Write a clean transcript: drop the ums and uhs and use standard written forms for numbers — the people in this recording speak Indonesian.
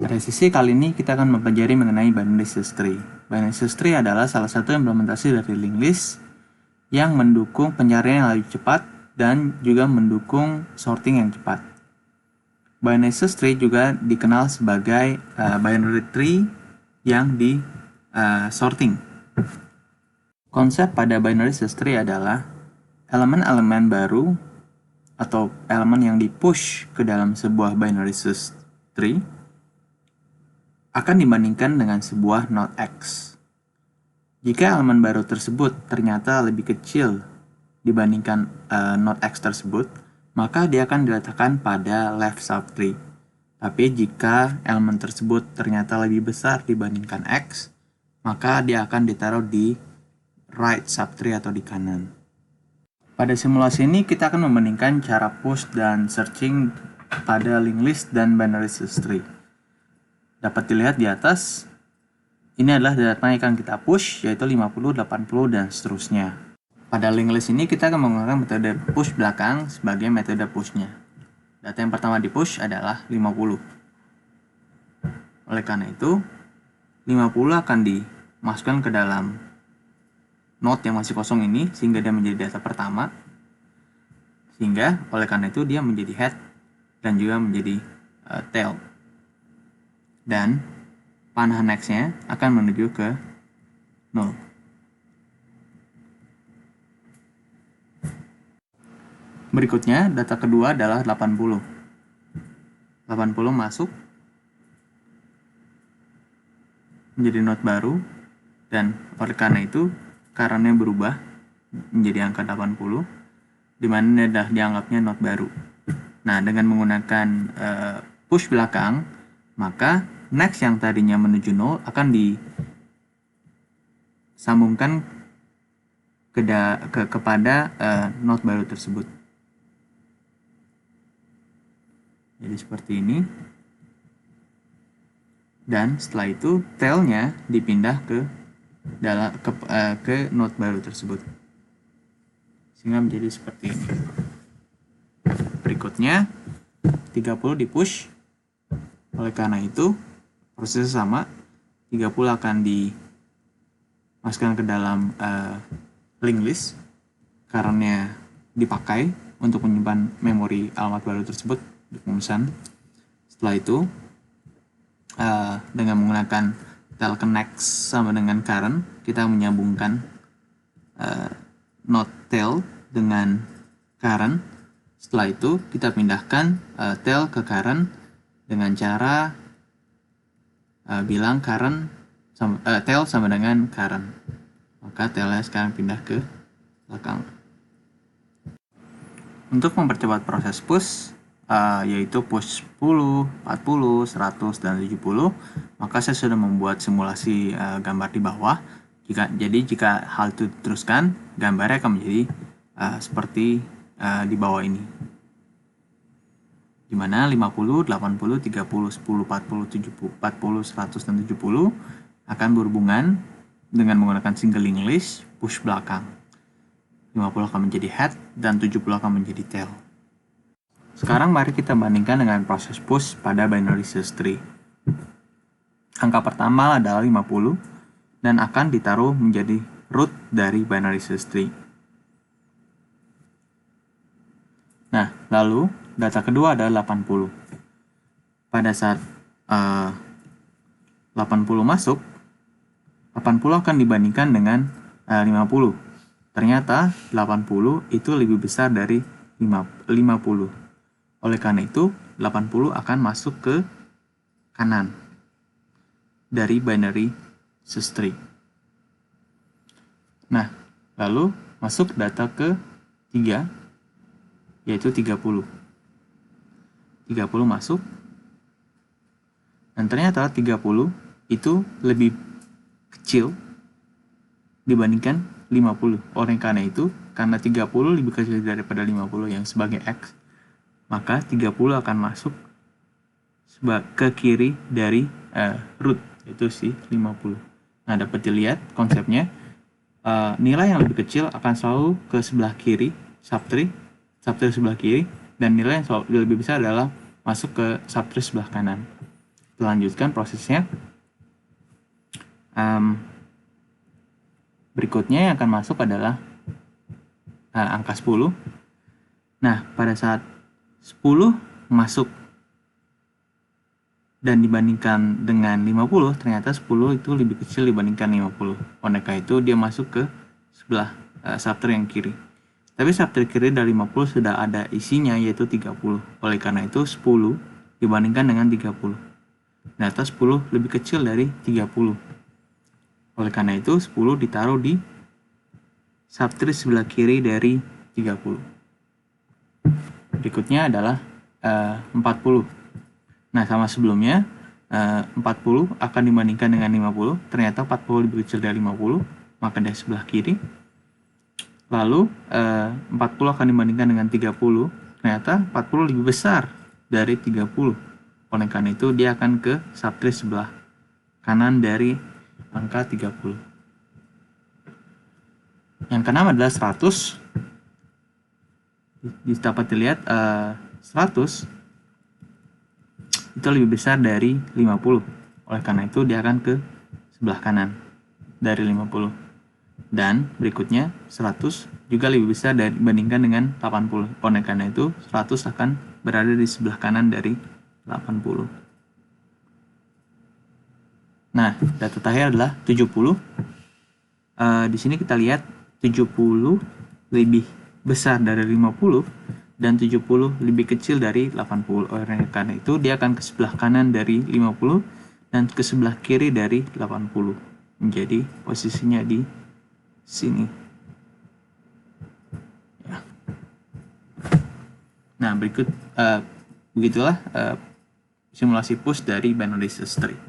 Pada sesi kali ini kita akan mempelajari mengenai binary search tree. Binary search tree adalah salah satu implementasi dari linked list yang mendukung pencarian yang lebih cepat dan juga mendukung sorting yang cepat. Binary search tree juga dikenal sebagai binary tree yang di sorting. Konsep pada binary search tree adalah elemen-elemen baru atau elemen yang di-push ke dalam sebuah binary search tree akan dibandingkan dengan sebuah node X. Jika elemen baru tersebut ternyata lebih kecil dibandingkan node X tersebut, maka dia akan diletakkan pada left subtree. Tapi jika elemen tersebut ternyata lebih besar dibandingkan X, maka dia akan ditaruh di right subtree atau di kanan. Pada simulasi ini kita akan membandingkan cara push dan searching pada linked list dan binary search tree. Dapat dilihat di atas, ini adalah data yang akan kita push, yaitu 50, 80, dan seterusnya. Pada linked list ini kita akan menggunakan metode push belakang sebagai metode pushnya. Data yang pertama di push adalah 50. Oleh karena itu, 50 akan dimasukkan ke dalam node yang masih kosong ini, sehingga dia menjadi data pertama. Sehingga oleh karena itu dia menjadi head dan juga menjadi tail. Dan panah next-nya akan menuju ke 0. Berikutnya, data kedua adalah 80. 80 masuk menjadi node baru, dan oleh karena itu current-nya berubah menjadi angka 80, di mana dah dianggapnya node baru. Nah, dengan menggunakan push belakang, maka next yang tadinya menuju 0 akan disambungkan kepada node baru tersebut. Jadi seperti ini. Dan setelah itu tail-nya dipindah ke node baru tersebut. Sehingga menjadi seperti ini. Berikutnya 30 di-push. Oleh karena itu prosesnya sama, 30 akan dimasukkan ke dalam linked list karena dipakai untuk menyimpan memori alamat baru tersebut untuk pemesan. Setelah itu dengan menggunakan tail connect sama dengan current, kita menyambungkan node tail dengan current. Setelah itu kita pindahkan tail ke current dengan cara bilang tail sama dengan current. Maka tailnya sekarang pindah ke belakang. Untuk mempercepat proses push, yaitu push 10, 40, 100, dan 70, maka saya sudah membuat simulasi gambar di bawah. Jika hal itu diteruskan, gambarnya akan menjadi seperti di bawah ini, di mana 50, 80, 30, 10, 40, 70, 40, 100, dan 70 akan berhubungan dengan menggunakan single linked list push belakang. 50 akan menjadi head dan 70 akan menjadi tail. Sekarang mari kita bandingkan dengan proses push pada binary search tree. Angka pertama adalah 50 dan akan ditaruh menjadi root dari binary search tree. Nah, lalu data kedua adalah 80. Pada saat 80 masuk, 80 akan dibandingkan dengan 50. Ternyata 80 itu lebih besar dari 50. Oleh karena itu, 80 akan masuk ke kanan dari binary search tree. Nah, lalu masuk data ke 3, yaitu 30. 30 masuk, dan ternyata 30 itu lebih kecil dibandingkan 50. Oleh karena itu, karena 30 lebih kecil daripada 50 yang sebagai X, maka 30 akan masuk ke kiri dari root, yaitu si 50. Nah, dapat dilihat konsepnya, nilai yang lebih kecil akan selalu ke sebelah kiri subtree sebelah kiri, dan nilai yang lebih besar adalah masuk ke subtree sebelah kanan. Kita lanjutkan prosesnya. Berikutnya yang akan masuk adalah angka 10. Nah, pada saat 10 masuk dan dibandingkan dengan 50, ternyata 10 itu lebih kecil dibandingkan 50. Oleh karena itu dia masuk ke sebelah subtree yang kiri. Tapi subtree kiri dari 50 sudah ada isinya, yaitu 30. Oleh karena itu 10 dibandingkan dengan 30. Ternyata 10 lebih kecil dari 30. Oleh karena itu 10 ditaruh di subtree sebelah kiri dari 30. Berikutnya adalah 40. Nah, sama sebelumnya 40 akan dibandingkan dengan 50. Ternyata 40 lebih kecil dari 50, maka dari sebelah kiri. Lalu 40 akan dibandingkan dengan 30. Ternyata 40 lebih besar dari 30. Oleh karena itu dia akan ke subtree sebelah kanan dari angka 30. Yang keenam adalah 100. Dapat dilihat 100 itu lebih besar dari 50. Oleh karena itu dia akan ke sebelah kanan dari 50. Dan berikutnya 100 juga lebih besar dibandingkan dengan 80. Oleh karena itu 100 akan berada di sebelah kanan dari 80. Nah, data terakhir adalah 70. Di sini kita lihat 70 lebih besar dari 50 dan 70 lebih kecil dari 80. Oleh karena itu dia akan ke sebelah kanan dari 50 dan ke sebelah kiri dari 80. Menjadi posisinya di sini. Ya. Nah, begitulah simulasi push dari binary search tree.